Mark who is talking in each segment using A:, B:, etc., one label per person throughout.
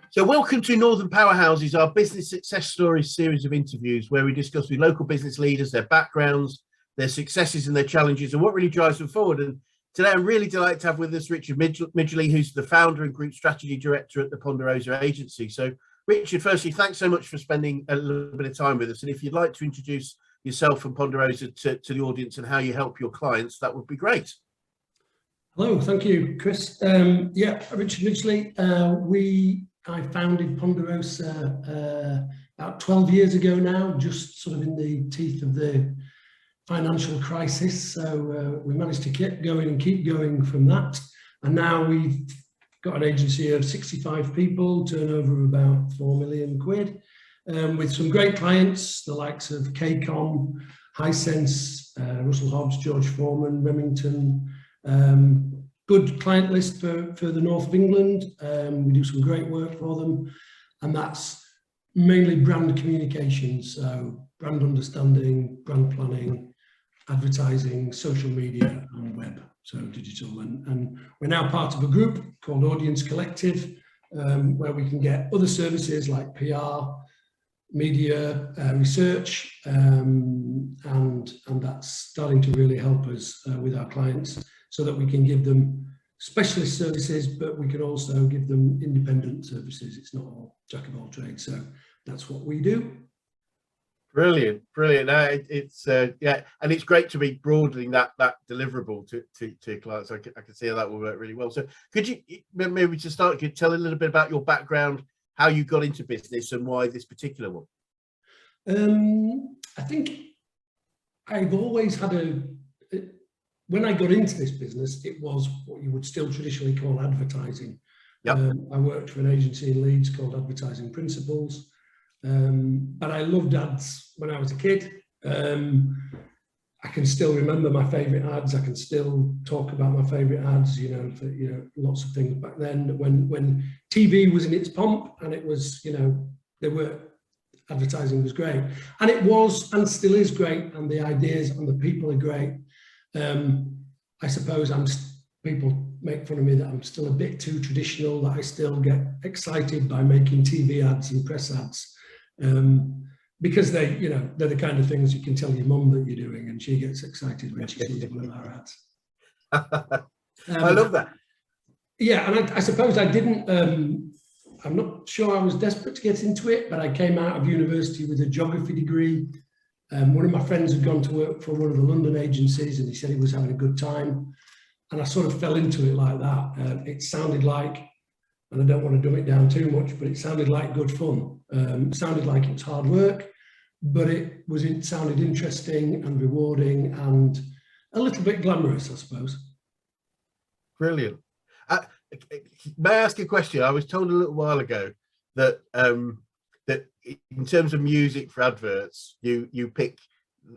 A: So welcome to Northern Powerhouses, our business success stories series of interviews where we discuss with local business leaders, their backgrounds, their successes and their challenges and what really drives them forward. And today I'm really delighted to have with us Richard Midgley, who's the founder and group strategy director at the Ponderosa Agency. So Richard, firstly, thanks so much for spending a little bit of time with us. And if you'd like to introduce yourself and Ponderosa to the audience and how you help your clients, that would be great.
B: Hello, thank you, Chris. Richard Midgley. I founded Ponderosa about 12 years ago now, just sort of in the teeth of the financial crisis. So we managed to keep going from that. And now we've got an agency of 65 people, turnover of about 4 million quid, with some great clients, the likes of KCOM, Hisense, Russell Hobbs, George Foreman, Remington. Good client list for the north of England. We do some great work for them, and that's mainly brand communication, so brand understanding, brand planning, advertising, social media and web, so digital. And we're now part of a group called Audience Collective, where we can get other services like PR, media, research, and that's starting to really help us with our clients, so that we can give them specialist services, but we can also give them independent services. It's not all jack of all trades, so that's what we do.
A: Brilliant. It's yeah, and it's great to be broadening that deliverable to clients. I can see how that will work really well. So could you maybe to start, could you tell a little bit about your background, how you got into business and why this particular one?
B: I think I've always had when I got into this business, it was what you would still traditionally call advertising. Yep. I worked for an agency in Leeds called Advertising Principles, but I loved ads when I was a kid. I can still remember my favourite ads. I can still talk about my favourite ads. Lots of things back then when TV was in its pomp, and it was, advertising was great, and it was and still is great, and the ideas and the people are great. I suppose people make fun of me that I'm still a bit too traditional, that I still get excited by making TV ads and press ads, because they're the kind of things you can tell your mum that you're doing, and she gets excited when she sees one of our ads.
A: I love that.
B: Yeah, and I suppose I didn't. I'm not sure I was desperate to get into it, but I came out of university with a geography degree. One of my friends had gone to work for one of the London agencies, and he said he was having a good time, and I sort of fell into it like that. It sounded like, and I don't want to dumb it down too much, but it sounded like good fun. It sounded like it was hard work, but it sounded interesting and rewarding and a little bit glamorous, I suppose. Brilliant.
A: May I ask a question? I was told a little while ago that that in terms of music for adverts, you pick,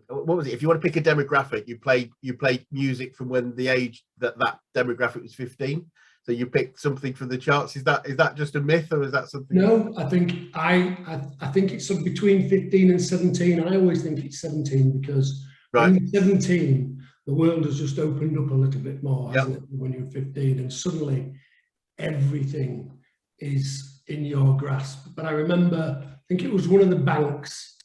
A: what was it? If you want to pick a demographic, you play music from when the age that demographic was 15. So you pick something from the charts. Is that just a myth, or is that something?
B: No, I think it's between 15 and 17. I always think it's 17 because when you're 17, the world has just opened up a little bit more, hasn't it? When you're 15, and suddenly everything is in your grasp. But I remember, I think it was one of the banks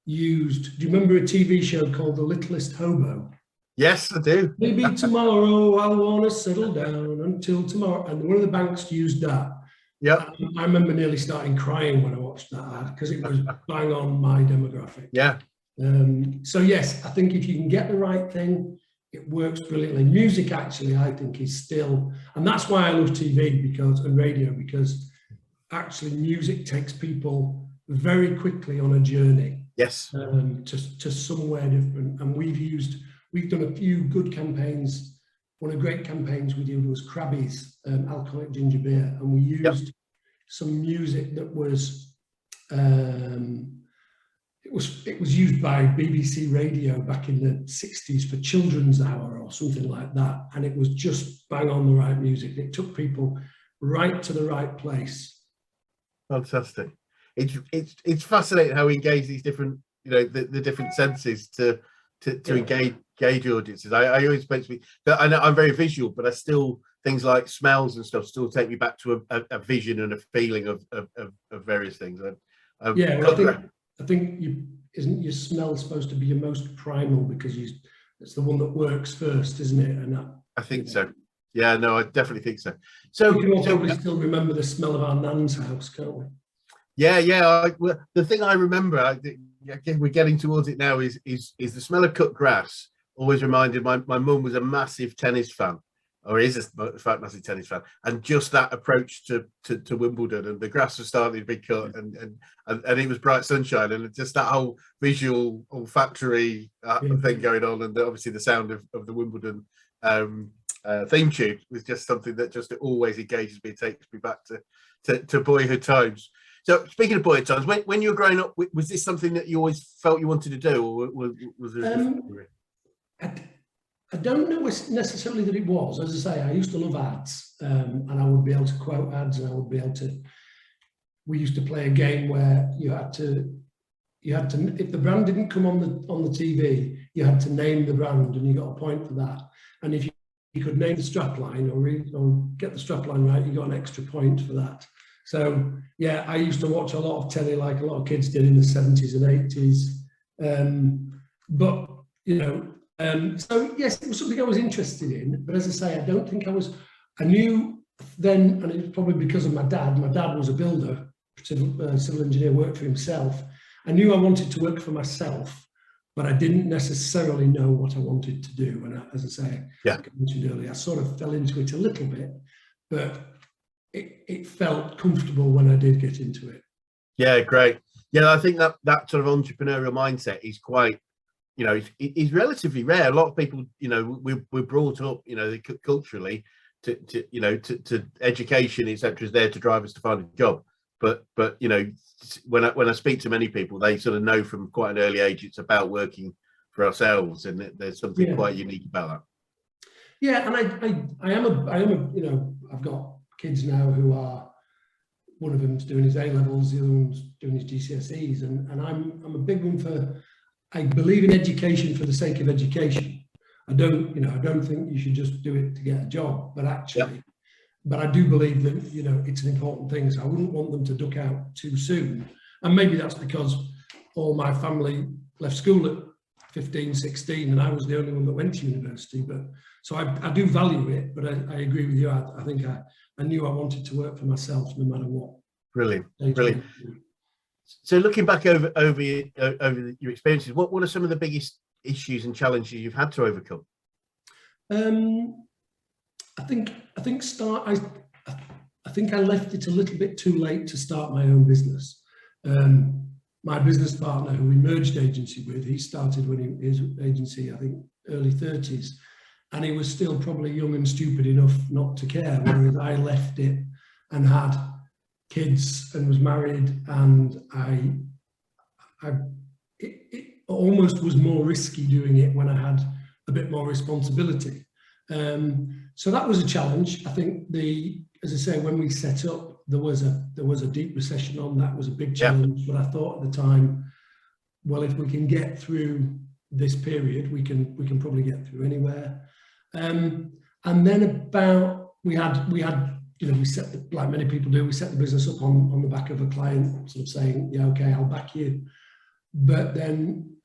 B: used, do you remember a TV show called The Littlest Hobo?
A: Yes, I do.
B: Maybe tomorrow I'll want to settle down until tomorrow. And one of the banks used that.
A: Yeah.
B: I remember nearly starting crying when I watched that ad, because it was bang on my demographic.
A: Yeah.
B: So yes, I think if you can get the right thing, it works brilliantly. Music, actually, I think is still, and that's why I love TV and radio, because actually music takes people very quickly on a journey.
A: Yes.
B: To somewhere different. And we've done a few good campaigns. One of the great campaigns we did was Krabby's alcoholic ginger beer, and we used some music that was it was used by BBC Radio back in the 60s for Children's Hour or something like that, and it was just bang on the right music. It took people right to the right place.
A: Fantastic. It's fascinating how we engage these different, the different senses to engage audiences. I always supposed to be, I know I'm very visual, but I still things like smells and stuff still take me back to a vision and a feeling of various things.
B: Yeah, well, I think isn't your smell supposed to be your most primal, because it's the one that works first, isn't it? And that,
A: I think so. Yeah, no, I definitely think so. So
B: we can all probably still remember the smell of our nan's house, can't we?
A: Yeah. Well, the thing I remember, again, we're getting towards it now, is the smell of cut grass. Always reminded my mum was a massive tennis fan, or is a massive tennis fan, and just that approach to Wimbledon, and the grass was starting to be cut, and it was bright sunshine, and just that whole visual olfactory thing going on, and obviously the sound of the Wimbledon theme tune was just something that just always engages me, takes me back to boyhood times. So speaking of boyhood times, when you were growing up, was this something that you always felt you wanted to do, or was there a different career?
B: I don't know necessarily that it was. As I say, I used to love ads, and I would be able to quote ads, and I would be able to. We used to play a game where you had to, if the brand didn't come on the TV, you had to name the brand, and you got a point for that. And if you could name the strapline or get the strapline right, you got an extra point for that. So yeah, I used to watch a lot of telly, like a lot of kids did in the 70s and 80s. But you know. So yes, it was something I was interested in, but as I say, I don't think I knew then, and it was probably because of my dad. My dad was a builder, civil engineer, worked for himself. I knew I wanted to work for myself, but I didn't necessarily know what I wanted to do. And as I say, like I mentioned earlier, I sort of fell into it a little bit, but it felt comfortable when I did get into it. Yeah,
A: great. Yeah, I think that sort of entrepreneurial mindset is quite, is relatively rare. A lot of people, we're brought up, culturally to education, etc., is there to drive us to find a job. But when I speak to many people, they sort of know from quite an early age it's about working for ourselves, and there's something quite unique about that.
B: Yeah, and I am a I've got kids now who are, one of them's doing his A-levels, the other one's doing his GCSEs, and I'm a big one for. I believe in education for the sake of education. I don't think you should just do it to get a job, but actually, but I do believe that, it's an important thing. So I wouldn't want them to duck out too soon. And maybe that's because all my family left school at 15, 16, and I was the only one that went to university. But so I do value it, but I agree with you. I think I knew I wanted to work for myself no matter what.
A: Brilliant. So looking back over your experiences, what are some of the biggest issues and challenges you've had to overcome?
B: I think I left it a little bit too late to start my own business. My business partner, who we merged agency with, he started when his agency, I think, early 30s, and he was still probably young and stupid enough not to care, whereas I left it and had kids and was married, and it almost was more risky doing it when I had a bit more responsibility. So that was a challenge. I think as I say, when we set up, there was a deep recession on. That was a big challenge. But I thought at the time, well, if we can get through this period, we can probably get through anywhere. And then we set like many people do, we set the business up on the back of a client sort of saying, yeah, okay, I'll back you. But then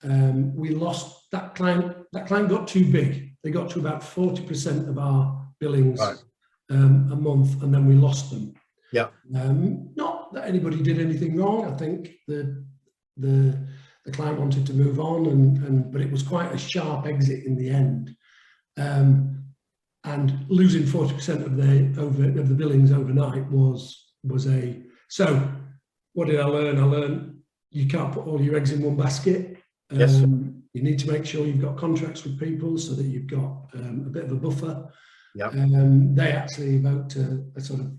B: we lost that client. That client got too big. They got to about 40% of our billings a month, and then we lost them.
A: Yeah.
B: Not that anybody did anything wrong. I think the client wanted to move on, but it was quite a sharp exit in the end. And losing 40% of the billings overnight was a. So what did I learn? I learned you can't put all your eggs in one basket.
A: Yes.
B: You need to make sure you've got contracts with people so that you've got a bit of a buffer.
A: Yeah.
B: They actually evoked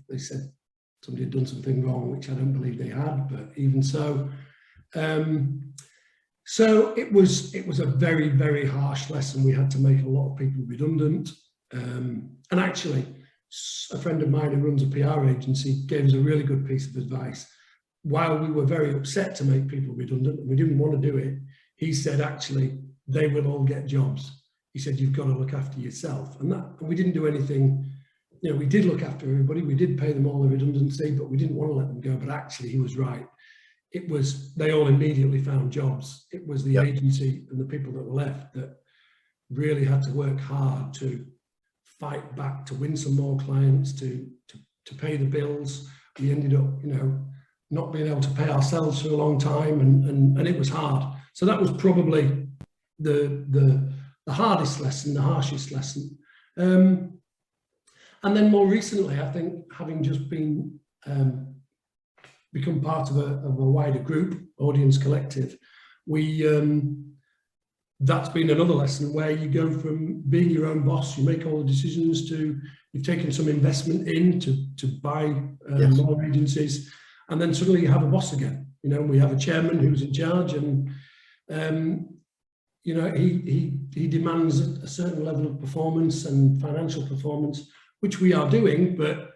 B: they said somebody had done something wrong, which I don't believe they had, but even so. So it was a very, very harsh lesson. We had to make a lot of people redundant. And actually, a friend of mine who runs a PR agency gave us a really good piece of advice. While we were very upset to make people redundant and we didn't want to do it, he said, actually, they will all get jobs. He said, you've got to look after yourself. And we didn't do anything we did look after everybody. We did pay them all the redundancy, but we didn't want to let them go. But actually, he was right. They all immediately found jobs. It was the agency and the people that were left that really had to work hard to fight back, to win some more clients, to pay the bills. We ended up, not being able to pay ourselves for a long time, and it was hard. So that was probably the hardest lesson, the harshest lesson. And then more recently, I think, having just been become part of a wider group, Audience Collective, that's been another lesson where you go from being your own boss, you make all the decisions, to you've taken some investment in to buy more agencies, and then suddenly you have a boss again. We have a chairman who's in charge, and he demands a certain level of performance and financial performance, which we are doing, but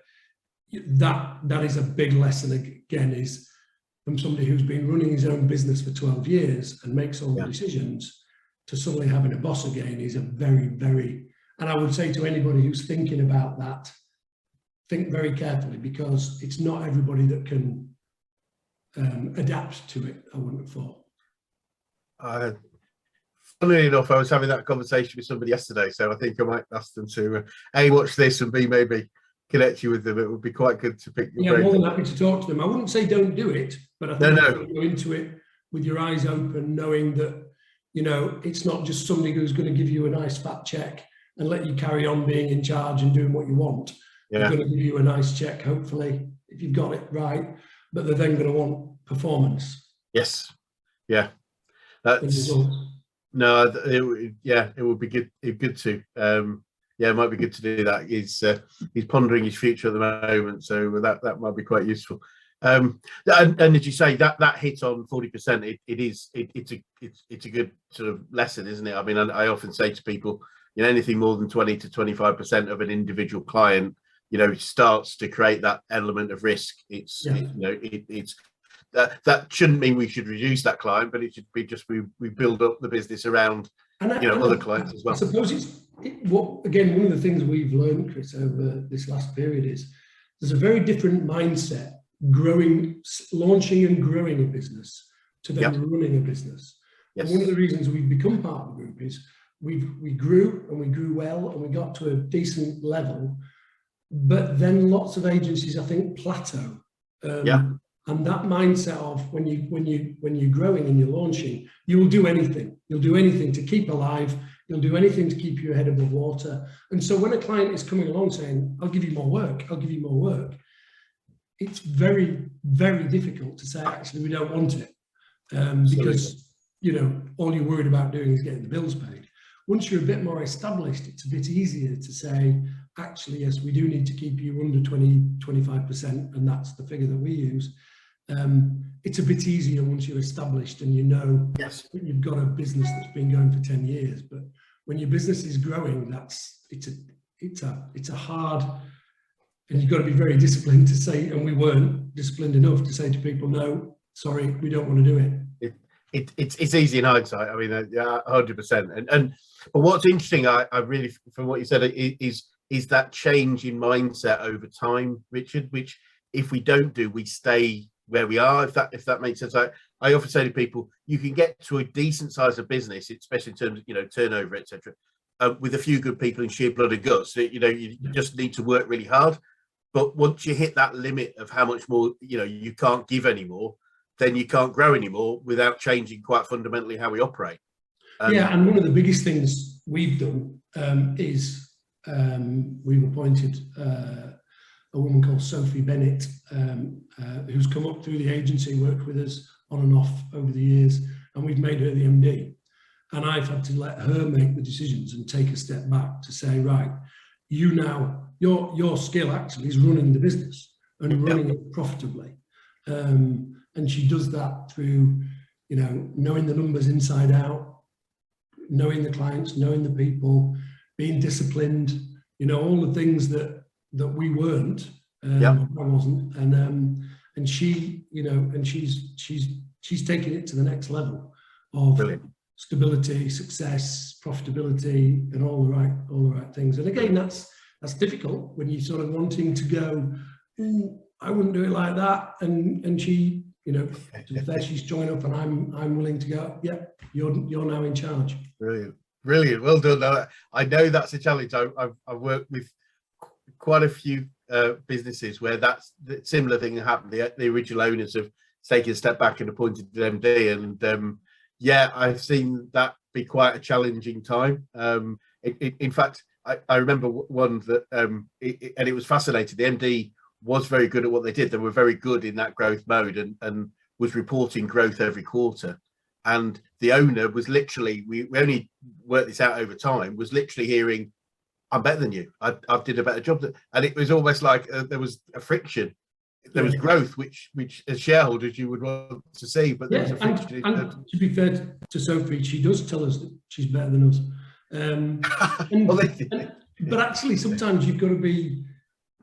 B: that is a big lesson again, is from somebody who's been running his own business for 12 years and makes all the decisions, to suddenly having a boss again is a very, very, and I would say to anybody who's thinking about that, think very carefully, because it's not everybody that can adapt to it, I wouldn't have thought.
A: Funnily enough, I was having that conversation with somebody yesterday, so I think I might ask them to A, watch this, and B, maybe connect you with them. It would be quite good to pick your brain.
B: More than happy to talk to them. I wouldn't say don't do it, but I think you go into it with your eyes open, knowing that it's not just somebody who's going to give you a nice fat check and let you carry on being in charge and doing what you want. They're going to give you a nice check, hopefully, if you've got it right, but they're then going to want performance.
A: Yes. Yeah. That's no. It would be good. Good to. It might be good to do that. He's pondering his future at the moment, so that might be quite useful. And as you say, that hit on 40%, it's a good sort of lesson, isn't it? I mean, I often say to people, anything more than 20 to 25% of an individual client, starts to create that element of risk. That shouldn't mean we should reduce that client, but it should be just we build up the business around other clients as well. I
B: suppose again, one of the things we've learned, Chris, over this last period is there's a very different mindset launching and growing a business to then running a business. Yes. And one of the reasons we've become part of the group is we grew well, and we got to a decent level, but then lots of agencies, I think, plateau. And that mindset of when you're growing and you're launching, you will do anything. You'll do anything to keep alive. You'll do anything to keep your head above water. And so when a client is coming along saying, "I'll give you more work, I'll give you more work," it's very, very difficult to say, actually, we don't want it, because all you're worried about doing is getting the bills paid. Once you're a bit more established, it's a bit easier to say, actually, yes, we do need to keep you under 20-25%, and that's the figure that we use. It's a bit easier once you're established and that you've got a business that's been going for 10 years. But when your business is growing, it's a hard. And you've got to be very disciplined to say, and we weren't disciplined enough to say to people, "No, sorry, we don't want to do it."
A: It's easy in hindsight. I mean, 100%. But what's interesting, I really, from what you said, is that change in mindset over time, Richard. Which, if we don't do, we stay where we are. If that makes sense. I often say to people, you can get to a decent size of business, especially in terms of turnover, etc., with a few good people in sheer blood and guts. You just need to work really hard. But once you hit that limit of how much more you can't give anymore, then you can't grow anymore without changing quite fundamentally how we operate.
B: And one of the biggest things we've done is we've appointed a woman called Sophie Bennett, who's come up through the agency, worked with us on and off over the years, and we've made her the MD. And I've had to let her make the decisions and take a step back to say, right, your skill actually is running the business and running it profitably. And she does that through, knowing the numbers inside out, knowing the clients, knowing the people, being disciplined, all the things that we weren't, I wasn't. And she, and she's taking it to the next level of stability, success, profitability, and all the right things. And again, that's that's difficult when you're sort of wanting to go, "Ooh, I wouldn't do it like that," and she, you know, to be fair, she's strong enough, and I'm willing to go, yeah, you're now in charge.
A: Brilliant, well done. I know that's a challenge. I've worked with quite a few businesses where that's the similar thing happened. The original owners have taken a step back and appointed an MD, and yeah, I've seen that be quite a challenging time. In fact, I remember one that and it was fascinating. The MD was very good at what they did. They were very good in that growth mode, and was reporting growth every quarter. And the owner was literally, we only worked this out over time, was literally hearing, "I'm better than you. I did a better job." And it was almost like there was a friction. There was growth, which as shareholders you would want to see, but there was a friction.
B: And to be fair to Sophie, she does tell us that she's better than us. But actually, sometimes you've got to be,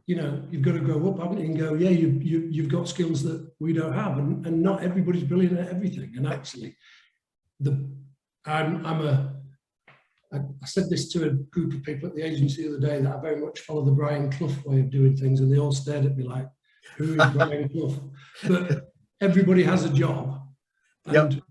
B: you know, you've got to grow up, haven't you, and go, yeah, you've got skills that we don't have, and not everybody's brilliant at everything. And actually, I said this to a group of people at the agency the other day, that I very much follow the Brian Clough way of doing things, and they all stared at me like, "Who is Brian Clough?" But everybody has a job and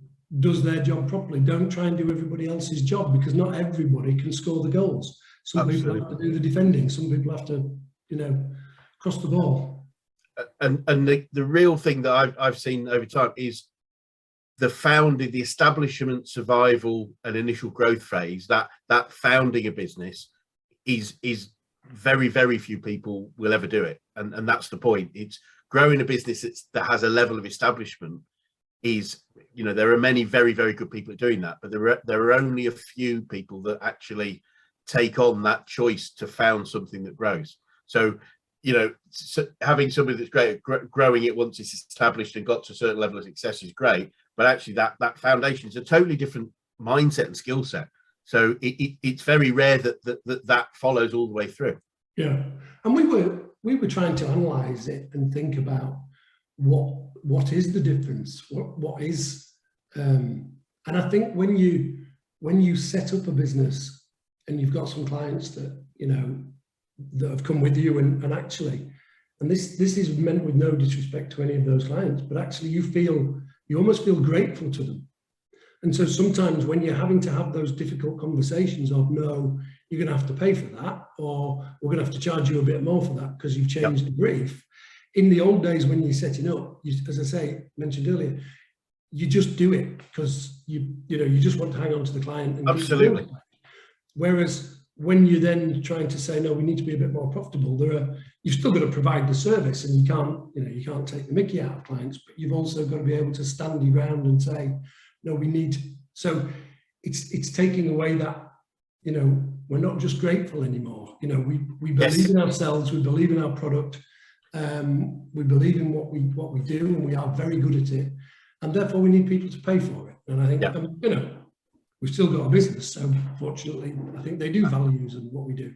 B: does their job properly. Don't try and do everybody else's job, because not everybody can score the goals. Some people have to do the defending. Some people have to, you know, cross the ball.
A: And the real thing that I've seen over time is the establishment, survival, and initial growth phase. That founding a business is very, very few people will ever do it, and that's the point. It's growing a business that has a level of establishment. Is, you know, there are many very, very good people at doing that, but there are only a few people that actually take on that choice to found something that grows. So, you know, having somebody that's great at growing it once it's established and got to a certain level of success is great, but actually that foundation is a totally different mindset and skill set. So it's very rare that follows all the way through.
B: Yeah, and we were trying to analyze it and think about what is the difference, what is, and I think when you set up a business and you've got some clients that, you know, that have come with you, and actually, and this is meant with no disrespect to any of those clients, but actually you almost feel grateful to them. And so sometimes when you're having to have those difficult conversations of, no, you're going to have to pay for that, or we're going to have to charge you a bit more for that because you've changed the brief. In the old days when you're setting up, as I say, mentioned earlier, you just do it because you just want to hang on to the client. And
A: absolutely.
B: Whereas when you're then trying to say, no, we need to be a bit more profitable, you've still got to provide the service, and you can't take the mickey out of clients, but you've also got to be able to stand your ground and say, no, we need. So it's taking away that, you know, we're not just grateful anymore. You know, we believe in ourselves, we believe in our product, we believe in what we do, and we are very good at it, and therefore we need people to pay for it. And I think, you know, we've still got a business, so fortunately, I think they do value us and what we do.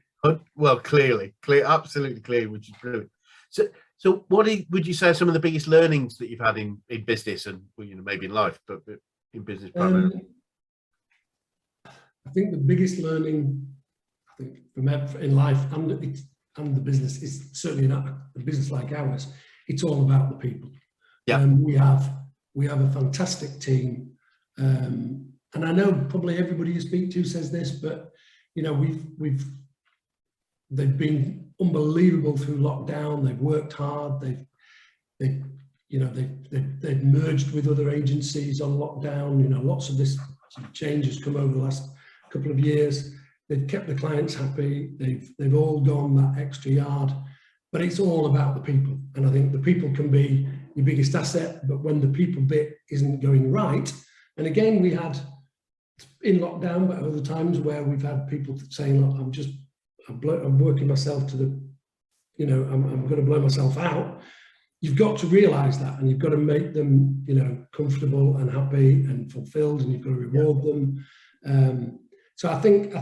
A: Well, clear, absolutely clear, which is brilliant. So what would you say are some of the biggest learnings that you've had in business, and, you know, maybe in life, but in business primarily?
B: I think the biggest learning, I think, in life and the business is certainly not a business like ours. It's all about the people. Yeah. We have a fantastic team, and I know probably everybody you speak to says this, but, you know, they've been unbelievable through lockdown. They've worked hard. They've merged with other agencies on lockdown. You know, lots of this sort of change has come over the last couple of years. They've kept the clients happy. They've all gone that extra yard, but it's all about the people. And I think the people can be your biggest asset, but when the people bit isn't going right, and again, we had in lockdown, but other times where we've had people saying, look, I'm working myself to the, you know, I'm going to blow myself out. You've got to realize that, and you've got to make them, you know, comfortable and happy and fulfilled, and you've got to reward them. So I think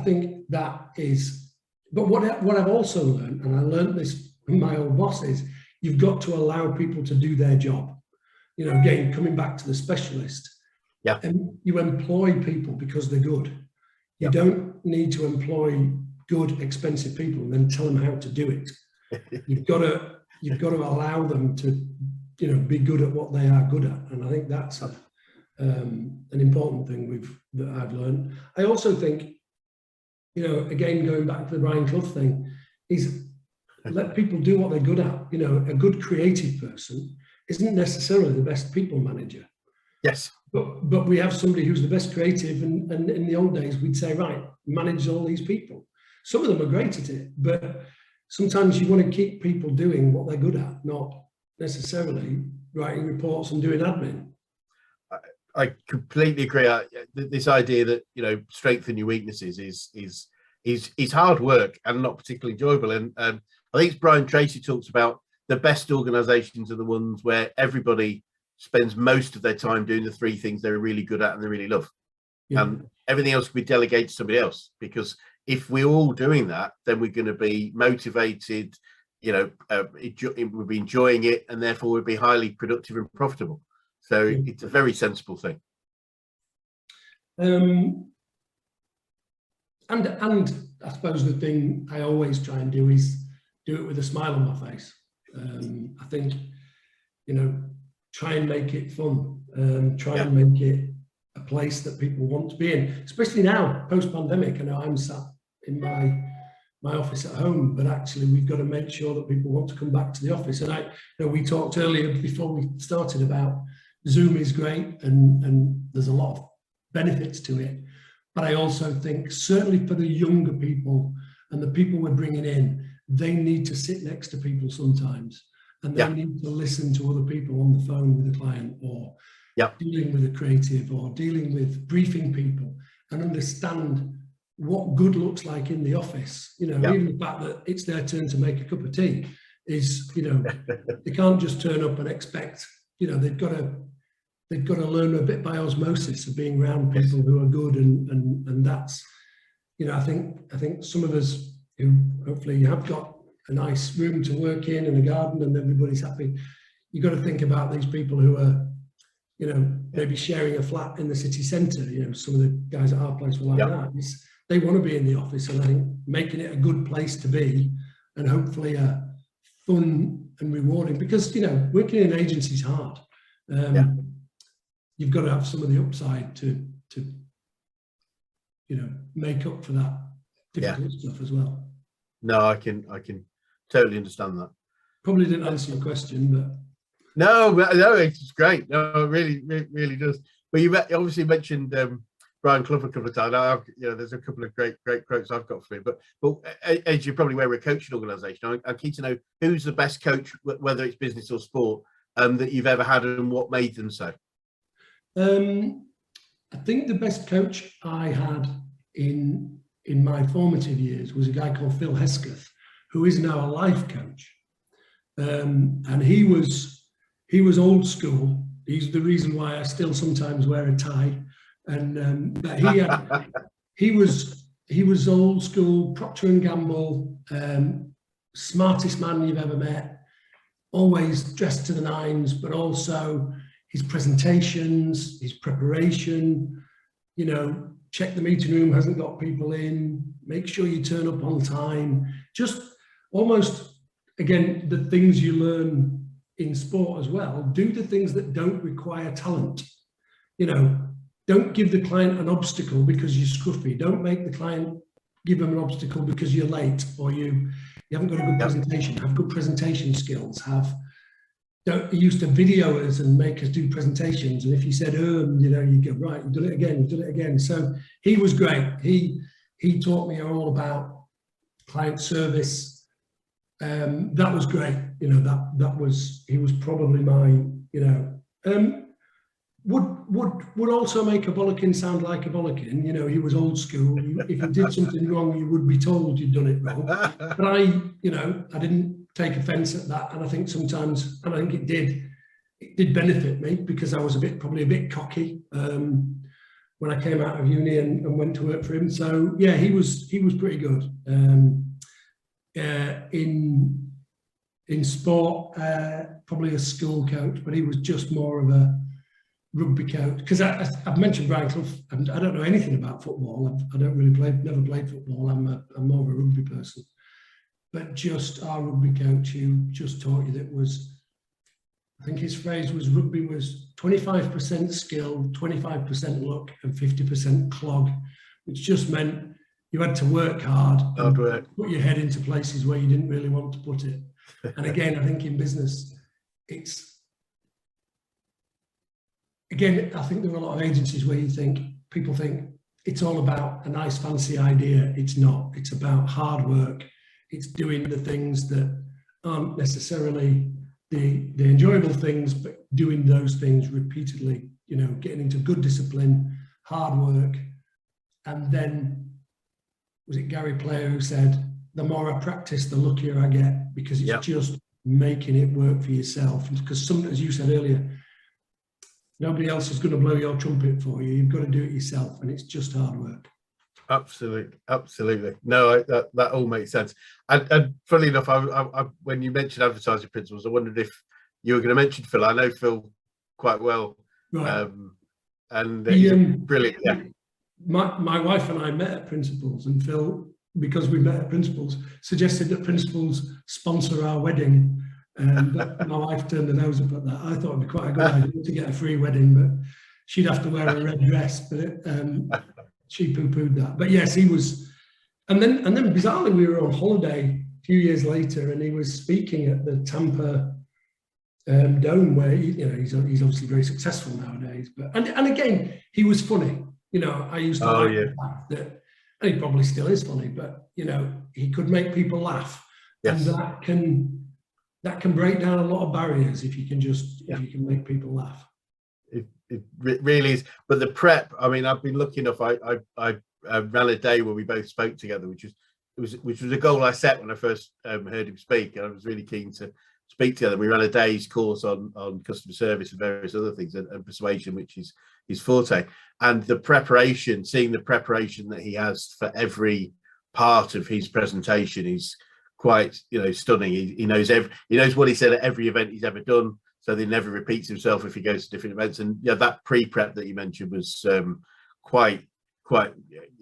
B: that is, but what I've also learned, and I learned this from my old boss, is you've got to allow people to do their job. You know, again, coming back to the specialist, and you employ people because they're good. You don't need to employ good, expensive people and then tell them how to do it. You've got to allow them to, be good at what they are good at. And I think that's an important thing that I've learned. I also think, again, going back to the Brian Clough thing, is let people do what they're good at. A good creative person isn't necessarily the best people manager.
A: Yes.
B: But we have somebody who's the best creative, and in the old days we'd say, right, manage all these people. Some of them are great at it, but sometimes you want to keep people doing what they're good at, not necessarily writing reports and doing admin.
A: I completely agree. This idea that strengthen your weaknesses is hard work and not particularly enjoyable. And I think it's Brian Tracy talks about the best organisations are the ones where everybody spends most of their time doing the three things they're really good at and they really love. Yeah. And everything else can be delegated to somebody else, because if we're all doing that, then we're going to be motivated, we'll be enjoying it, and therefore we'll be highly productive and profitable. So it's a very sensible thing.
B: And I suppose the thing I always try and do is do it with a smile on my face. I think, try and make it fun, try and make it a place that people want to be in, especially now, post-pandemic. I know I'm sat in my office at home, but actually we've got to make sure that people want to come back to the office. And we talked earlier before we started about Zoom is great and there's a lot of benefits to it. But I also think certainly for the younger people and the people we're bringing in, they need to sit next to people sometimes. And they need to listen to other people on the phone with a client, or dealing with a creative, or dealing with briefing people, and understand what good looks like in the office. Even the fact that it's their turn to make a cup of tea is, they can't just turn up and expect, they've got to learn a bit by osmosis of being around people who are good, and that's, I think some of us who hopefully have got a nice room to work in and a garden and everybody's happy, you've got to think about these people who are, maybe sharing a flat in the city centre. Some of the guys at our place were like that. They want to be in the office, and I think making it a good place to be, and hopefully a fun and rewarding, because working in an agency is hard. You've got to have some of the upside to make up for that difficult stuff as well.
A: No, I can totally understand that.
B: Probably didn't answer your question, but
A: no, it's great. No, it really does. But you obviously mentioned Brian Clough a couple of times. There's a couple of great quotes I've got for him. But as you're probably aware, we're a coaching organisation. I'm keen to know who's the best coach, whether it's business or sport, that you've ever had, and what made them so.
B: I think the best coach I had in my formative years was a guy called Phil Hesketh, who is now a life coach. And he was old school. He's the reason why I still sometimes wear a tie. And but he was old school, Procter & Gamble, smartest man you've ever met, always dressed to the nines, but also his presentations, his preparation, check the meeting room hasn't got people in, make sure you turn up on time. Just almost, again, the things you learn in sport as well. Do the things that don't require talent. Don't give the client an obstacle because you're scruffy. Don't make the client give them an obstacle because you're late, or you haven't got a good presentation. Have good presentation skills. Don't used to video us and make us do presentations, and if you said you go, right, you've done it again. So he was great. He taught me all about client service. That was great. He was probably my, would also make a bollocking sound like a bollocking. He was old school. If you did something wrong, you would be told you'd done it wrong. But I didn't take offence at that, and I think sometimes, and I think it did benefit me, because I was probably a bit cocky when I came out of uni and went to work for him. So yeah, he was pretty good. In sport, probably a school coach, but he was just more of a rugby coach, because I've mentioned Brian Clough, and I don't know anything about football. I don't really never played football. I'm more of a rugby person. But just our rugby coach who just taught you that was, I think his phrase was, rugby was 25% skill, 25% luck, and 50% clog, which just meant you had to work hard and put your head into places where you didn't really want to put it. And again, I think in business, I think there are a lot of agencies where people think it's all about a nice fancy idea. It's not. It's about hard work. It's doing the things that aren't necessarily the enjoyable things, but doing those things repeatedly, you know, getting into good discipline, hard work. And then, was it Gary Player who said, the more I practice, the luckier I get, because it's just making it work for yourself. Because as you said earlier, nobody else is going to blow your trumpet for you. You've got to do it yourself, and it's just hard work.
A: Absolutely. No, that all makes sense. And funnily enough, I when you mentioned advertising principles, I wondered if you were going to mention Phil. I know Phil quite well,
B: right.
A: And he's brilliant. Yeah.
B: My wife and I met at Principles, and Phil, because we met at Principles, suggested that Principles sponsor our wedding. But my wife turned her nose up at that. I thought it'd be quite a good idea to get a free wedding, but she'd have to wear a red dress. But she poo-pooed that. But yes, he was. And then bizarrely, we were on holiday a few years later, and he was speaking at the Tampa Dome, where he's obviously very successful nowadays. But and again, he was funny. You know, I used to like the fact that, and he probably still is funny, but you know, he could make people laugh, and that can break down a lot of barriers if you can if you can make people laugh.
A: It really is. But the prep, I mean, I've been lucky enough. I ran a day where we both spoke together, which was a goal I set when I first heard him speak. I was really keen to speak together. We ran a day's course on customer service and various other things, and persuasion, which is his forte. And the preparation, seeing the preparation that he has for every part of his presentation is quite, stunning. He knows what he said at every event he's ever done, so he never repeats himself if he goes to different events. And that pre-prep that you mentioned was quite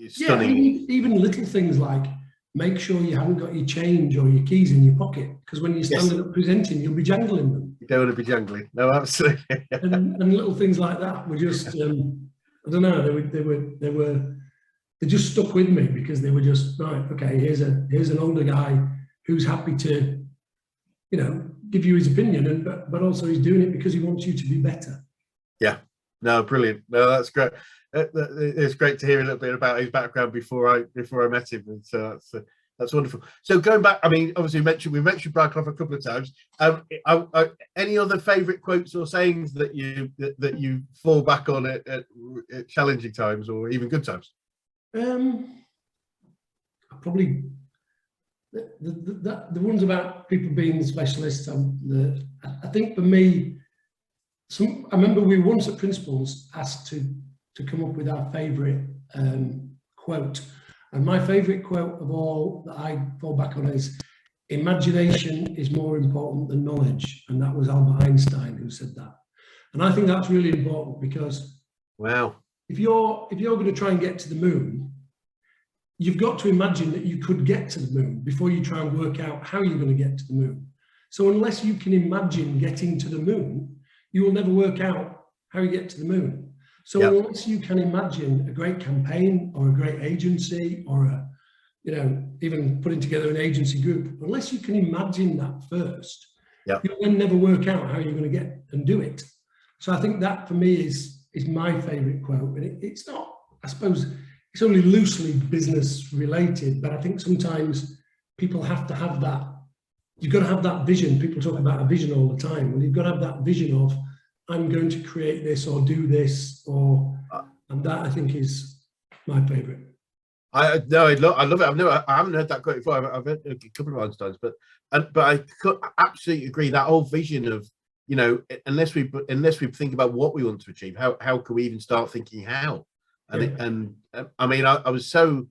A: stunning.
B: Yeah, even little things like make sure you haven't got your change or your keys in your pocket, because when you're standing up presenting, you'll be jangling them.
A: You don't want to be jangling. No, absolutely.
B: and little things like that were just, I don't know. They just stuck with me, because they were just right. Okay, here's an older guy who's happy to, give you his opinion, but also he's doing it because he wants you to be better. Yeah.
A: No, brilliant. No, that's great. It's great to hear a little bit about his background before I met him, and so that's wonderful. So going back, I mean, obviously we mentioned Brian Clough a couple of times. Any other favourite quotes or sayings that you fall back on at challenging times or even good times?
B: Probably the ones about people being the specialists. I think for me, I remember we were once at Principles asked to come up with our favourite quote. And my favourite quote of all that I fall back on is, imagination is more important than knowledge. And that was Albert Einstein who said that. And I think that's really important, because if you're going to try and get to the moon, you've got to imagine that you could get to the moon before you try and work out how you're going to get to the moon. So unless you can imagine getting to the moon, you will never work out how you get to the moon. So unless you can imagine a great campaign or a great agency or even putting together an agency group, unless you can imagine that first, you'll then never work out how you're going to get and do it. So I think that for me is my favourite quote. And it's not, I suppose, it's only loosely business related, but I think sometimes people have to have that. You've got to have that vision. People talk about a vision all the time. Well, you've got to have that vision of, I'm going to create this or do this, and that I think is my favourite.
A: I love it. I haven't heard that quote before. I've heard it a couple of times, but I could absolutely agree. That whole vision of, unless we think about what we want to achieve, how can we even start thinking how? And I mean, I was so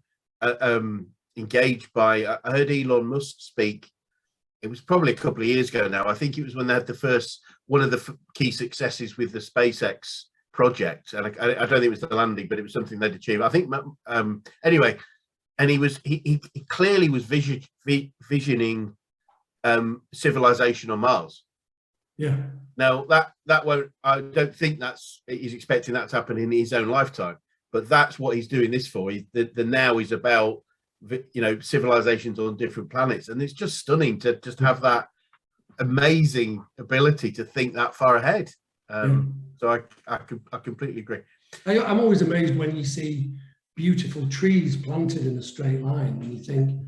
A: engaged by. I heard Elon Musk speak. It was probably a couple of years ago now. I think it was when they had one of the key successes with the SpaceX project, and I don't think it was the landing, but it was something they'd achieved. I think anyway, and he clearly was visioning civilization on Mars.
B: Yeah.
A: Now that won't, I don't think he's expecting that to happen in his own lifetime, but that's what he's doing this for. The now is about, you know, civilizations on different planets, and it's just stunning to just have that amazing ability to think that far ahead. So I completely agree.
B: I'm always amazed when you see beautiful trees planted in a straight line, and you think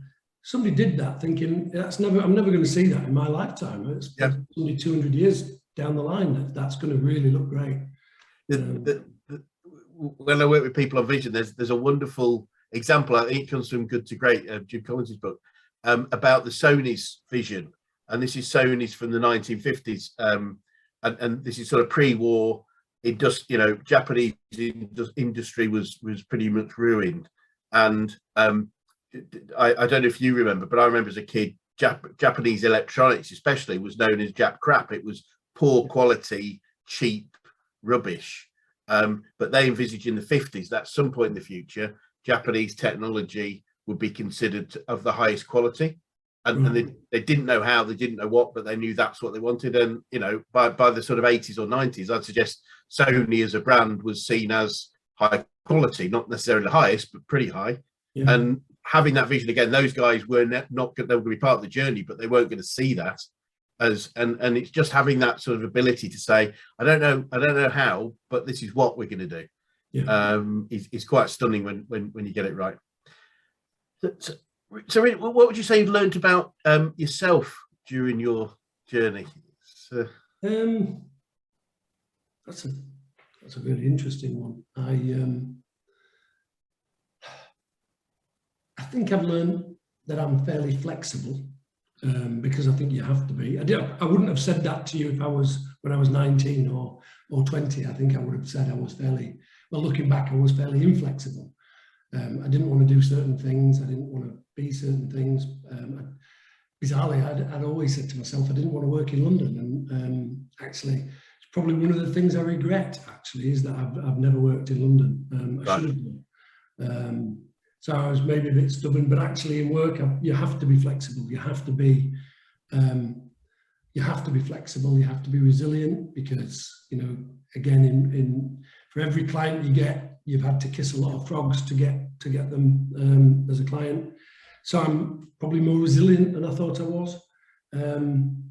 B: somebody did that, thinking I'm never going to see that in my lifetime. It's only 200 years down the line that's going to really look great.
A: When I work with people on vision, there's a wonderful example. I think it comes from Good to Great, Jim Collins' book, about the Sony's vision, and this is Sony's from the 1950s, and this is sort of pre-war. Japanese industry was pretty much ruined, and I don't know if you remember, but I remember as a kid, Japanese electronics especially was known as Jap crap. It was poor quality, cheap rubbish. But they envisaged in the 50s that at some point in the future, Japanese technology would be considered of the highest quality. And they didn't know how, they didn't know what, but they knew that's what they wanted. And, you know, by the sort of 80s or 90s, I'd suggest Sony as a brand was seen as high quality, not necessarily the highest, but pretty high. Yeah. And having that vision again, those guys were they were going to be part of the journey, but they weren't going to see that as, and it's just having that sort of ability to say, I don't know how, but this is what we're going to do. Yeah. Is quite stunning when you get it right. So what would you say you've learned about yourself during your journey?
B: That's a really interesting one. I think I've learned that I'm fairly flexible, because I think you have to be. I wouldn't have said that to you if when I was 19 or 20. I think I would have said I was fairly, well, looking back, I was fairly inflexible. I didn't want to do certain things. I didn't want to be certain things. Bizarrely, I'd always said to myself, I didn't want to work in London. And actually, it's probably one of the things I regret, actually, is that I've never worked in London. I should have done. So I was maybe a bit stubborn, but actually in work, you have to be flexible. You have to be flexible. You have to be resilient, because, you know, again, for every client you get, you've had to kiss a lot of frogs to get them as a client. So I'm probably more resilient than I thought I was. And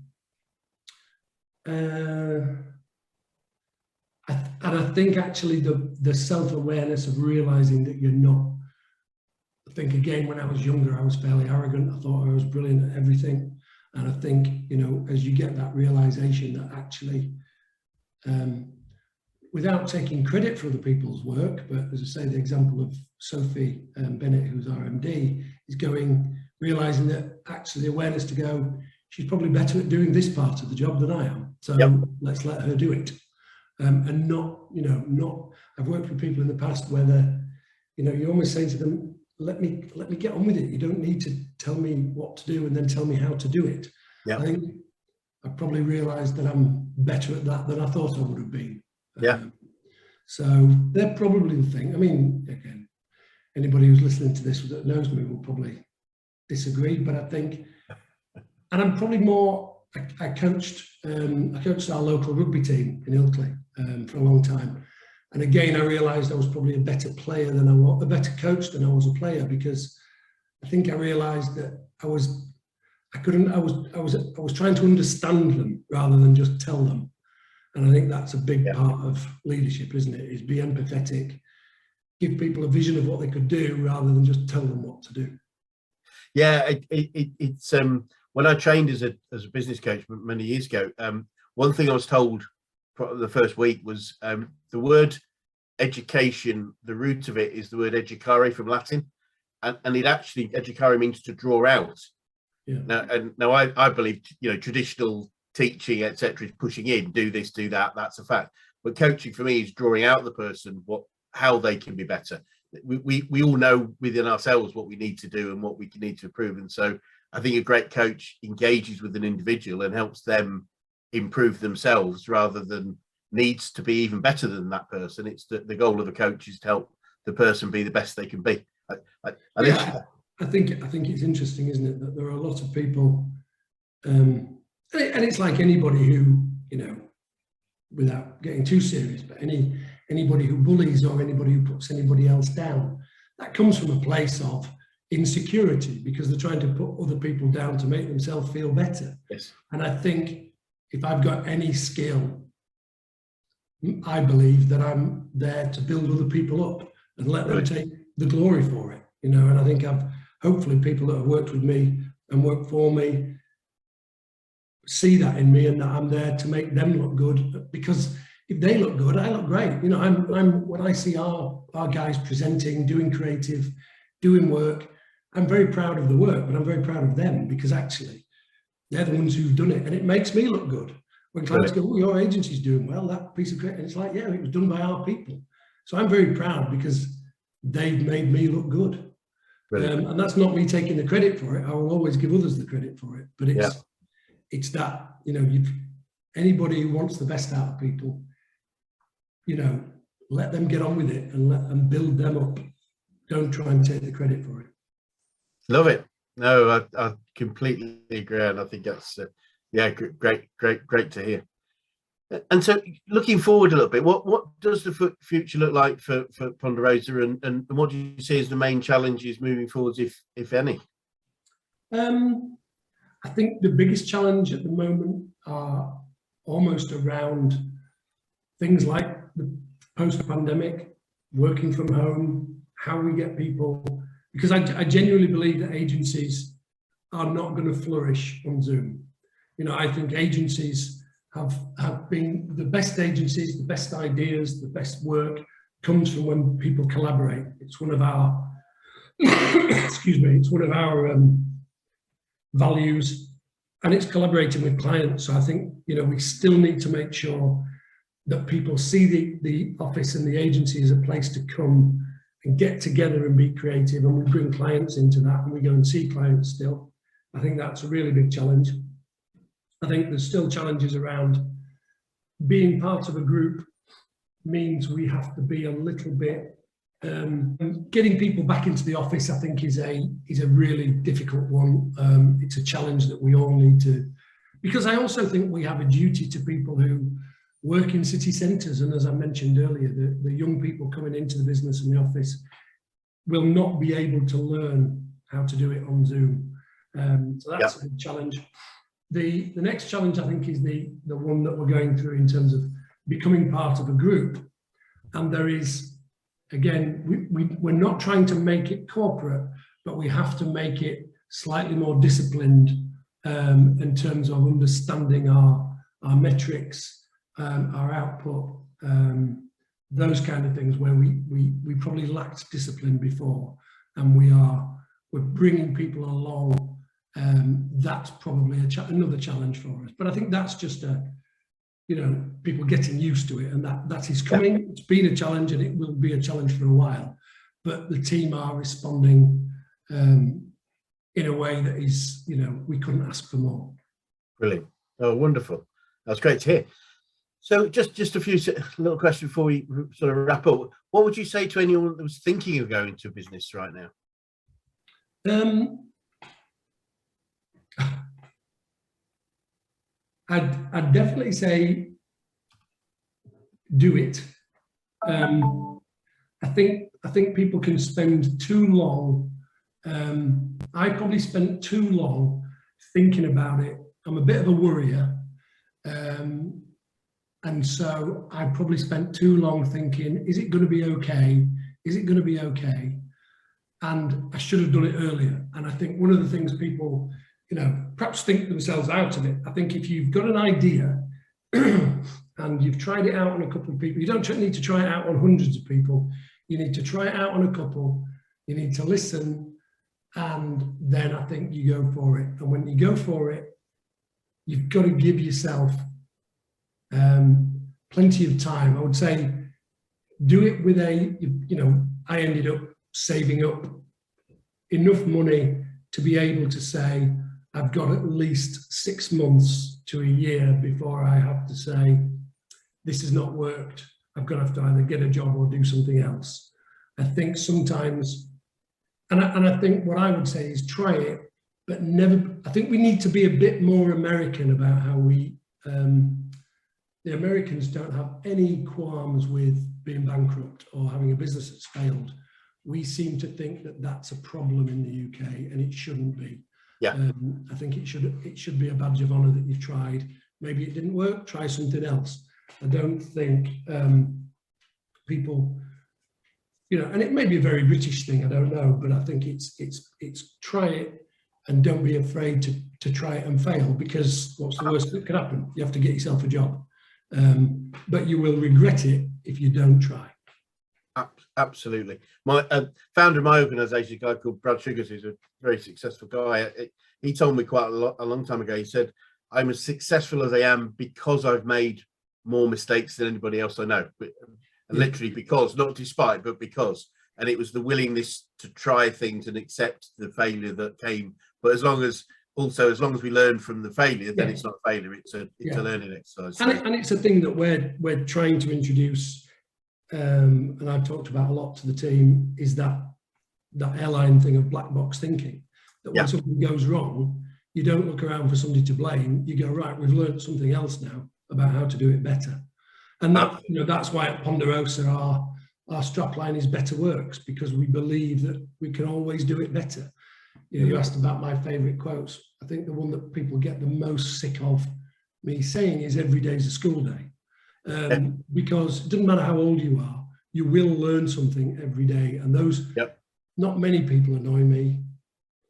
B: I think actually the self-awareness of realizing that you're not. I think again, when I was younger, I was fairly arrogant. I thought I was brilliant at everything. And I think, you know, as you get that realization that actually, without taking credit for other people's work, but as I say, the example of Sophie Bennett, who's our MD, is realizing that actually the awareness to go, she's probably better at doing this part of the job than I am. So let's let her do it. And not, I've worked with people in the past where you almost say to them, let me get on with it. You don't need to tell me what to do and then tell me how to do it. Yeah. I think I probably realized that I'm better at that than I thought I would have been. Yeah. So they're probably the thing. I mean, again, anybody who's listening to this that knows me will probably disagree, but I think, and I'm probably more, I coached our local rugby team in Ilkley for a long time. And again, I realized I was probably a better player than I was, a better coach than I was a player, because I think I realized that I was trying to understand them rather than just tell them. And I think that's a big part of leadership, isn't it? Is be empathetic, give people a vision of what they could do rather than just tell them what to do.
A: Yeah, it's when I trained as a business coach many years ago, one thing I was told the first week was the word education, the root of it is the word educare from Latin, and it actually, educare means to draw out. Yeah. Now I believe, traditional teaching, etc., is pushing in, do this, do that, that's a fact. But coaching for me is drawing out the person, how they can be better. We all know within ourselves what we need to do and what we need to improve. And so I think a great coach engages with an individual and helps them improve themselves rather than, needs to be even better than that person. It's the goal of the coach is to help the person be the best they can be.
B: I think it's interesting, isn't it, that there are a lot of people, and it's like anybody who, you know, without getting too serious, but anybody who bullies or anybody who puts anybody else down, that comes from a place of insecurity, because they're trying to put other people down to make themselves feel better.
A: Yes.
B: And I think if I've got any skill, I believe that I'm there to build other people up and let them take the glory for it, you know. And I think hopefully people that have worked with me and worked for me see that in me, and that I'm there to make them look good, because if they look good, I look great. You know, I'm when I see our guys presenting, doing creative, doing work, I'm very proud of the work, but I'm very proud of them, because actually they're the ones who've done it, and it makes me look good. When clients go, "Oh, your agency's doing well, that piece of creative," and it's like, yeah, it was done by our people. So I'm very proud because they've made me look good. And that's not me taking the credit for it. I will always give others the credit for it. But it's that, you know, anybody who wants the best out of people, you know, let them get on with it and let them build them up. Don't try and take the credit for it.
A: Love it. No, I completely agree, and I think that's great to hear. And so, looking forward a little bit, what does the future look like for Ponderosa, and what do you see as the main challenges moving forwards, if any?
B: I think the biggest challenge at the moment are almost around things like the post-pandemic, working from home, how we get people, because I genuinely believe that agencies are not going to flourish on Zoom. You know, I think agencies have been the best agencies, the best ideas, the best work comes from when people collaborate. It's one of our, excuse me, it's one of our values, and it's collaborating with clients. So I think, you know, we still need to make sure that people see the office and the agency as a place to come and get together and be creative, and we bring clients into that, and we go and see clients still. I think that's a really big challenge. I think there's still challenges around being part of a group means we have to be a little bit, getting people back into the office, I think is a really difficult one. It's a challenge that we all need to, because I also think we have a duty to people who work in city centres. And as I mentioned earlier, the young people coming into the business and the office will not be able to learn how to do it on Zoom. So that's a challenge. The next challenge, I think, is the one that we're going through in terms of becoming part of a group. And there is, again, we're not trying to make it corporate, but we have to make it slightly more disciplined in terms of understanding our metrics, our output, those kind of things where we probably lacked discipline before, and we're bringing people along. That's probably another challenge for us, but I think that's just people getting used to it, and that is coming. Yeah. It's been a challenge, and it will be a challenge for a while, but the team are responding in a way that is, we couldn't ask for more.
A: Brilliant. Oh, wonderful. That's great to hear. So just a few little questions before we sort of wrap up. What would you say to anyone that was thinking of going to business right now?
B: I'd definitely say do it. I think people can spend too long. I probably spent too long thinking about it. I'm a bit of a worrier. And so I probably spent too long thinking, is it going to be okay? Is it going to be okay? And I should have done it earlier. And I think one of the things people, perhaps think themselves out of it. I think if you've got an idea and you've tried it out on a couple of people, you don't need to try it out on hundreds of people. You need to try it out on a couple. You need to listen. And then I think you go for it. And when you go for it, you've got to give yourself plenty of time. I would say do it with I ended up saving up enough money to be able to say, I've got at least 6 months to a year before I have to say, this has not worked. I've got to have to either get a job or do something else. I think sometimes, and I think what I would say is try it, but never. I think we need to be a bit more American about how we. The Americans don't have any qualms with being bankrupt or having a business that's failed. We seem to think that that's a problem in the UK, and it shouldn't be.
A: Yeah.
B: I think it should be a badge of honour that you've tried. Maybe it didn't work. Try something else. I don't think people, and it may be a very British thing. I don't know, but I think it's try it and don't be afraid to try it and fail, because what's the worst that could happen? You have to get yourself a job. But you will regret it if you don't try.
A: Absolutely. My founder of my organisation, a guy called Brad Sugars, who's a very successful guy. He told me quite a long time ago. He said, "I'm as successful as I am because I've made more mistakes than anybody else I know." And literally because, not despite, but because. And it was the willingness to try things and accept the failure that came. But as long as we learn from the failure, then it's not a failure. It's a learning exercise.
B: And it's a thing that we're trying to introduce. And I've talked about a lot to the team, is that airline thing of black box thinking, that when something goes wrong, you don't look around for somebody to blame. You go, right, we've learned something else now about how to do it better. And that's why at Ponderosa our strapline is better works, because we believe that we can always do it better. You asked about my favourite quotes. I think the one that people get the most sick of me saying is every day's a school day. Because it doesn't matter how old you are, you will learn something every day. And those, not many people annoy me.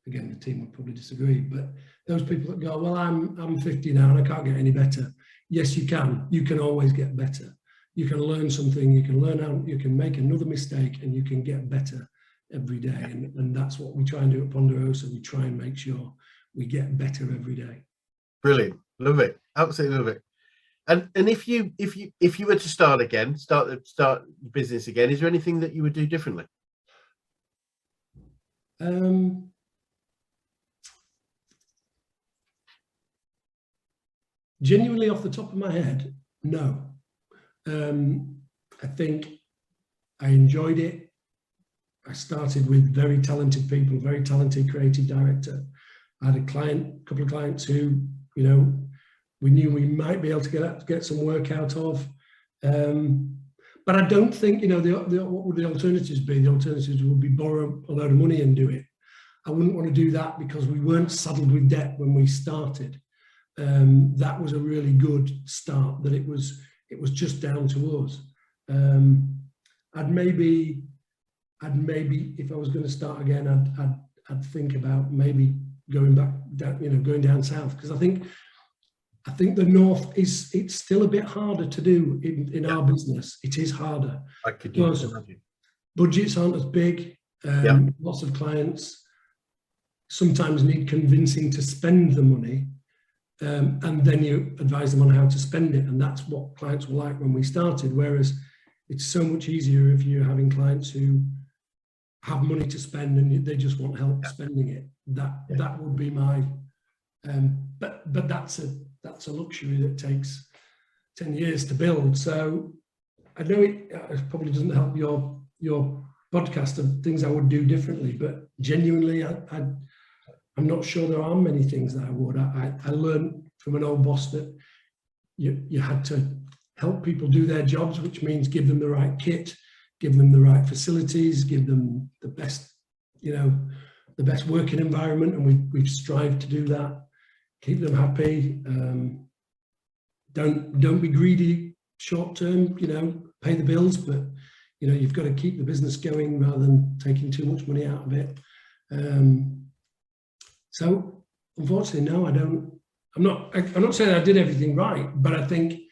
B: Again, the team would probably disagree, but those people that go, well, I'm 50 now and I can't get any better. Yes, you can. You can always get better. You can learn something, you can learn how, you can make another mistake, and you can get better every day. And that's what we try and do at Ponderosa. We try and make sure we get better every day.
A: Brilliant. Love it. Absolutely love it. And if you were to start your business again, is there anything that you would do differently?
B: Genuinely, off the top of my head, no. I think I enjoyed it. I started with very talented people, very talented creative director. I had a couple of clients who, we knew we might be able to get some work out of. But I don't think, what would the alternatives be? The alternatives would be borrow a load of money and do it. I wouldn't want to do that, because we weren't saddled with debt when we started. That was a really good start, that it was just down to us. I'd maybe, if I was going to start again, I'd think about maybe going back down, going down south, because I think the north it's still a bit harder to do in our business. It is harder.
A: I could imagine.
B: Budgets aren't as big. Lots of clients sometimes need convincing to spend the money. And then you advise them on how to spend it. And that's what clients were like when we started. Whereas it's so much easier if you're having clients who have money to spend and they just want help spending it. That would be my, but that's a luxury that takes 10 years to build. So I know it probably doesn't help your podcast of things I would do differently, but genuinely, I'm not sure there are many things that I would. I learned from an old boss that you had to help people do their jobs, which means give them the right kit, give them the right facilities, give them the best, the best working environment, and we've strived to do that. Keep them happy. Don't be greedy short term. Pay the bills, but you've got to keep the business going rather than taking too much money out of it. So unfortunately, no, I don't. I'm not saying I did everything right, but I think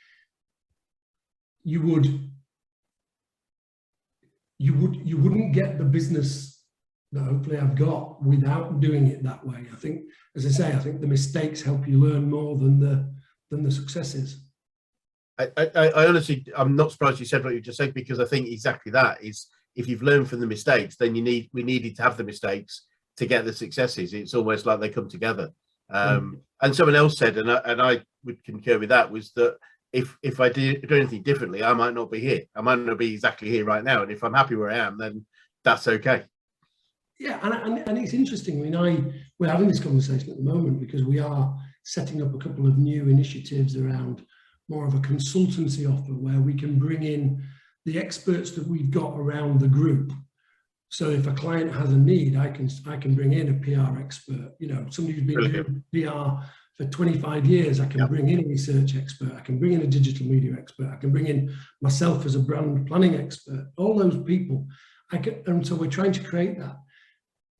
B: you wouldn't get the business that hopefully I've got without doing it that way. I think, as I say, I think the mistakes help you learn more than the successes.
A: I honestly, I'm not surprised you said what you just said, because I think exactly that is, if you've learned from the mistakes, then we needed to have the mistakes to get the successes. It's almost like they come together. And someone else said, and I would concur with that, was that if I do anything differently, I might not be here. I might not be exactly here right now. And if I'm happy where I am, then that's okay.
B: Yeah, and it's interesting. I mean, we're having this conversation at the moment because we are setting up a couple of new initiatives around more of a consultancy offer where we can bring in the experts that we've got around the group. So if a client has a need, I can bring in a PR expert, you know, somebody who's been doing PR for 25 years. I can bring in a research expert. I can bring in a digital media expert. I can bring in myself as a brand planning expert, all those people. And so we're trying to create that.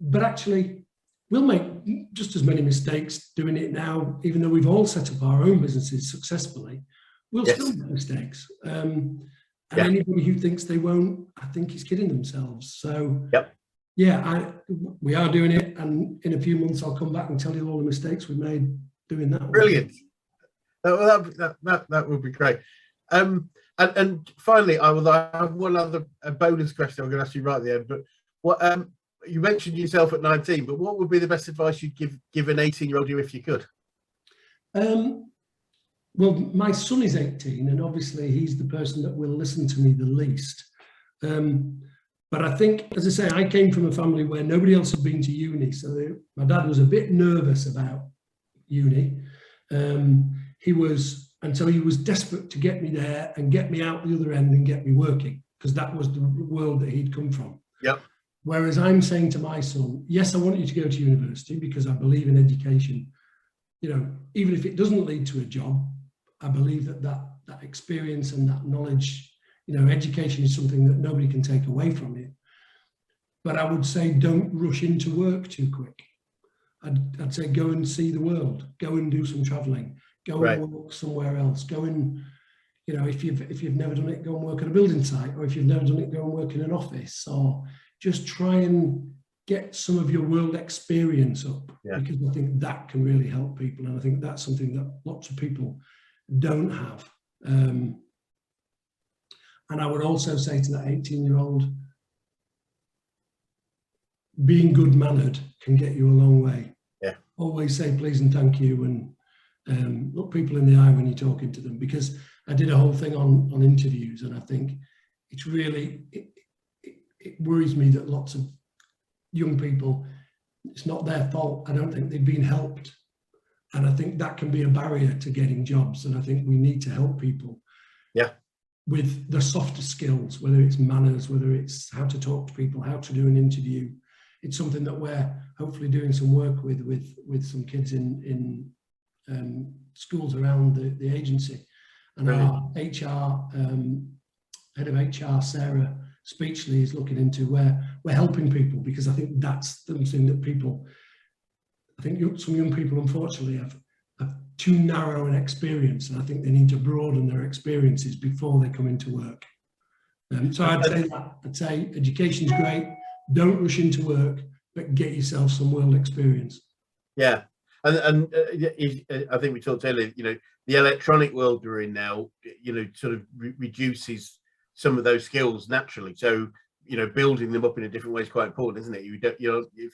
B: But actually, we'll make just as many mistakes doing it now, even though we've all set up our own businesses successfully, we'll still make mistakes. And anybody who thinks they won't, I think is kidding themselves. So yeah, we are doing it. And in a few months, I'll come back and tell you all the mistakes we made doing that.
A: Brilliant. That would be great. And finally, I have one other bonus question I'm going to ask you right at the end. But what you mentioned yourself at 19, but what would be the best advice you'd give an 18-year-old you if you could?
B: Well, my son is 18, and obviously he's the person that will listen to me the least. But I think, as I say, I came from a family where nobody else had been to uni, so my dad was a bit nervous about uni. He was desperate to get me there and get me out the other end and get me working, because that was the world that he'd come from. Yep. Whereas I'm saying to my son, yes, I want you to go to university because I believe in education. You know, even if it doesn't lead to a job, I believe that experience and that knowledge, you know, education is something that nobody can take away from you. But I would say don't rush into work too quick. I'd say go and see the world, go and do some traveling, go and work somewhere else, go and, you know, if you've never done it, go and work at a building site, or if you've never done it, go and work in an office, or just try and get some of your world experience up, because I think that can really help people. And I think that's something that lots of people don't have. And I would also say to that 18-year-old, being good-mannered can get you a long way. Yeah. Always say please and thank you, and look people in the eye when you're talking to them, because I did a whole thing on interviews, and I think it's really, it worries me that lots of young people, it's not their fault. I don't think they've been helped. And I think that can be a barrier to getting jobs. And I think we need to help people with the softer skills, whether it's manners, whether it's how to talk to people, how to do an interview. It's something that we're hopefully doing some work with some kids in schools around the agency. And our HR, head of HR, Sarah Speechley, is looking into where we're helping people, because I think that's something that people, I think some young people unfortunately have too narrow an experience, and I think they need to broaden their experiences before they come into work. So I'd say education's great, don't rush into work, but get yourself some world experience. Yeah, and I think we talked earlier, you know, the electronic world we're in now, you know, sort of reduces some of those skills naturally. So, you know, building them up in a different way is quite important, isn't it? If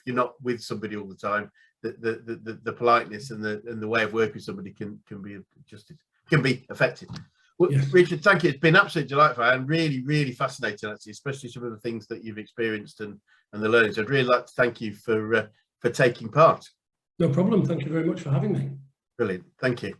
B: you're not with somebody all the time, the politeness and the way of working with somebody can be adjusted, can be affected. Well, yes. Richard, thank you. It's been absolutely delightful and really, really fascinating, actually, especially some of the things that you've experienced and the learning. So I'd really like to thank you for taking part. No problem. Thank you very much for having me. Brilliant. Thank you.